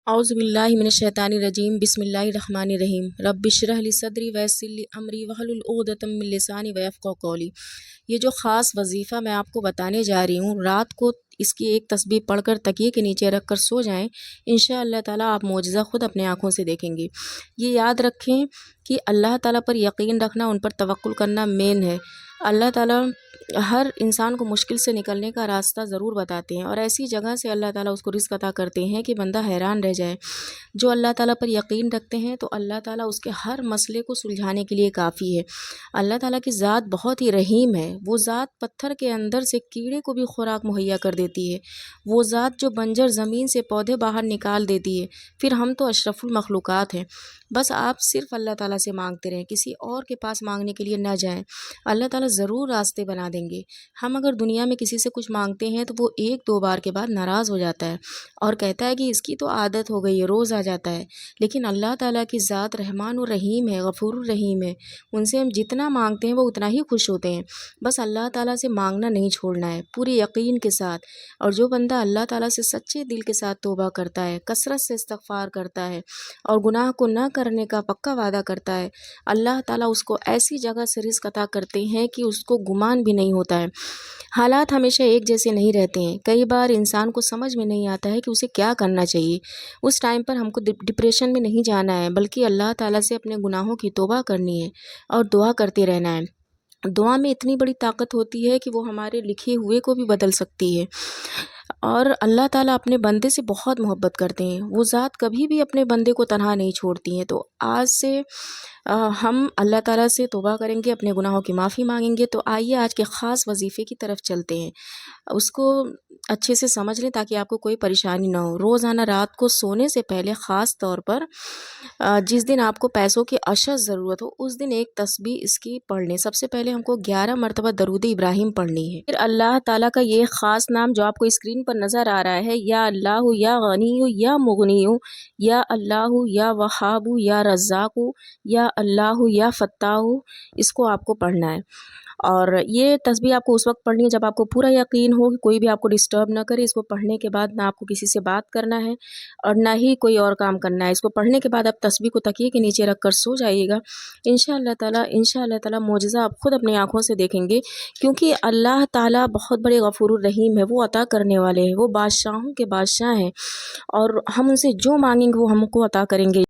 اعوذ باللہ من الشیطان الرجیم بسم اللہ الرحمن الرحیم رب اشرح لی صدری ویسر لی امری واحلل عقدۃ من لسانی یفقہوا قولی۔ یہ جو خاص وظیفہ میں آپ کو بتانے جا رہی ہوں، رات کو اس کی ایک تسبیح پڑھ کر تکیے کے نیچے رکھ کر سو جائیں، انشاءاللہ تعالیٰ آپ معجزہ خود اپنے آنکھوں سے دیکھیں گے۔ یہ یاد رکھیں کہ اللہ تعالیٰ پر یقین رکھنا، ان پر توکل کرنا مین ہے۔ اللہ تعالیٰ ہر انسان کو مشکل سے نکلنے کا راستہ ضرور بتاتے ہیں، اور ایسی جگہ سے اللہ تعالیٰ اس کو رزق عطا کرتے ہیں کہ بندہ حیران رہ جائے۔ جو اللہ تعالیٰ پر یقین رکھتے ہیں تو اللہ تعالیٰ اس کے ہر مسئلے کو سلجھانے کے لیے کافی ہے۔ اللہ تعالیٰ کی ذات بہت ہی رحیم ہے۔ وہ ذات پتھر کے اندر سے کیڑے کو بھی خوراک مہیا کر دیتی ہے۔ وہ ذات جو بنجر زمین سے پودے باہر نکال دیتی ہے۔ پھر ہم تو اشرف المخلوقات ہیں۔ بس آپ صرف اللہ تعالیٰ سے مانگتے رہیں، کسی اور کے پاس مانگنے کے لیے نہ جائیں۔ اللہ تعالیٰ ضرور راستے بنا دیں گے۔ ہم اگر دنیا میں کسی سے کچھ مانگتے ہیں تو وہ ایک دو بار کے بعد ناراض ہو جاتا ہے اور کہتا ہے کہ اس کی تو عادت ہو گئی ہے، روز آ جاتا ہے۔ لیکن اللہ تعالیٰ کی ذات رحمان الرحیم ہے، غفور الرحیم ہے۔ ان سے ہم جتنا مانگتے ہیں وہ اتنا ہی خوش ہوتے ہیں۔ بس اللہ تعالیٰ سے مانگنا نہیں چھوڑنا ہے، پورے یقین کے ساتھ۔ اور جو بندہ اللہ تعالیٰ سے سچے دل کے ساتھ توبہ کرتا ہے، کثرت سے استغفار کرتا ہے اور گناہ کو نہ کرنے کا پکا وعدہ کرتا ہے، اللہ تعالیٰ اس کو ایسی جگہ سے رزق عطا کرتے ہیں کہ اس کو گمان بھی نہیں ہوتا ہے۔ حالات ہمیشہ ایک جیسے نہیں رہتے ہیں۔ کئی بار انسان کو سمجھ میں نہیں آتا ہے کہ اسے کیا کرنا چاہیے۔ اس ٹائم پر ہم کو ڈپریشن میں نہیں جانا ہے، بلکہ اللہ تعالیٰ سے اپنے گناہوں کی توبہ کرنی ہے اور دعا کرتے رہنا ہے۔ دعا میں اتنی بڑی طاقت ہوتی ہے کہ وہ ہمارے لکھے ہوئے کو بھی بدل سکتی ہے۔ اور اللہ تعالیٰ اپنے بندے سے بہت محبت کرتے ہیں۔ وہ ذات کبھی بھی اپنے بندے کو تنہا نہیں چھوڑتی ہیں۔ تو آج سے ہم اللہ تعالیٰ سے توبہ کریں گے، اپنے گناہوں کی معافی مانگیں گے۔ تو آئیے آج کے خاص وظیفے کی طرف چلتے ہیں۔ اس کو اچھے سے سمجھ لیں تاکہ آپ کو کوئی پریشانی نہ ہو۔ روزانہ رات کو سونے سے پہلے خاص طور پر جس دن آپ کو پیسوں کی اشد ضرورت ہو، اس دن ایک تسبیح اس کی پڑھ لیں۔ سب سے پہلے ہم کو 11 مرتبہ درود ابراہیم پڑھنی ہے۔ پھر اللہ تعالیٰ کا یہ خاص نام جو آپ کو اسکرین پر نظر آ رہا ہے، یا اللہ یا غنی یا مغنی، یا اللہ یا وہاب یا رزاق، یا اللہ یا فتاح، اس کو آپ کو پڑھنا ہے۔ اور یہ تسبیح آپ کو اس وقت پڑھنی ہے جب آپ کو پورا یقین ہو کہ کوئی بھی آپ کو ڈسٹرب نہ کرے۔ اس کو پڑھنے کے بعد نہ آپ کو کسی سے بات کرنا ہے اور نہ ہی کوئی اور کام کرنا ہے۔ اس کو پڑھنے کے بعد آپ تسبیح کو تکیے کے نیچے رکھ کر سو جائیے گا۔ انشاءاللہ تعالیٰ معجزہ آپ خود اپنے آنکھوں سے دیکھیں گے، کیونکہ اللہ تعالیٰ بہت بڑے غفور الرحیم ہے۔ وہ عطا کرنے والے ہیں، وہ بادشاہوں کے بادشاہ ہیں، اور ہم ان سے جو مانگیں گے وہ ہم کو عطا کریں گے۔